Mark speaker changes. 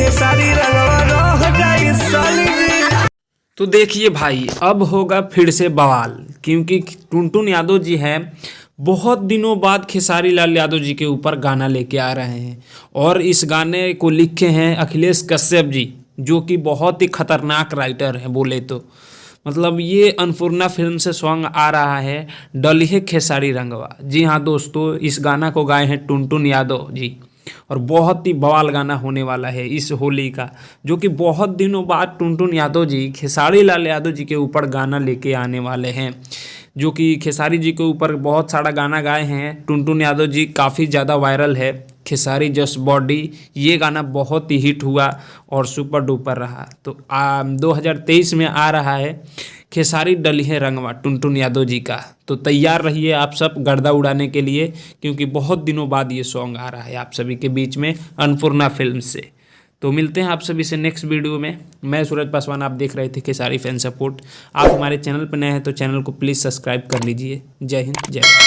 Speaker 1: खेसारी रंगवा रह जाई साली जी।
Speaker 2: तो देखिए भाई, अब होगा फिर से बवाल, क्योंकि टुनटुन यादव जी हैं बहुत दिनों बाद खेसारी लाल यादव जी के ऊपर गाना लेके आ रहे हैं। और इस गाने को लिखे हैं अखिलेश कश्यप जी, जो कि बहुत ही खतरनाक राइटर हैं बोले तो। मतलब ये अन्नपूर्णा फिल्म से सॉन्ग आ रहा है, डलिए खेसारी रंगवा। जी हाँ दोस्तों, इस गाना को गाए हैं टुनटुन यादव जी, और बहुत ही बवाल गाना होने वाला है इस होली का, जो कि बहुत दिनों बाद टुनटुन यादव जी खेसारी लाल यादव जी के ऊपर गाना लेके आने वाले हैं। जो कि खेसारी जी के ऊपर बहुत सारा गाना गाए हैं टुनटुन यादव जी, काफ़ी ज़्यादा वायरल है। खेसारी जस्ट बॉडी, ये गाना बहुत ही हिट हुआ और सुपर डुपर रहा। तो 2023 में आ रहा है खेसारी डलिए रंगवा टुनटुन यादव जी का। तो तैयार रहिए आप सब गर्दा उड़ाने के लिए, क्योंकि बहुत दिनों बाद ये सॉन्ग आ रहा है आप सभी के बीच में अन्नपूर्णा फिल्म से। तो मिलते हैं आप सभी से नेक्स्ट वीडियो में। मैं सूरज पासवान, आप देख रहे थे खेसारी फैन सपोर्ट। आप हमारे चैनल पर नए हैं तो चैनल को प्लीज़ सब्सक्राइब कर लीजिए। जय हिंद, जय भारत।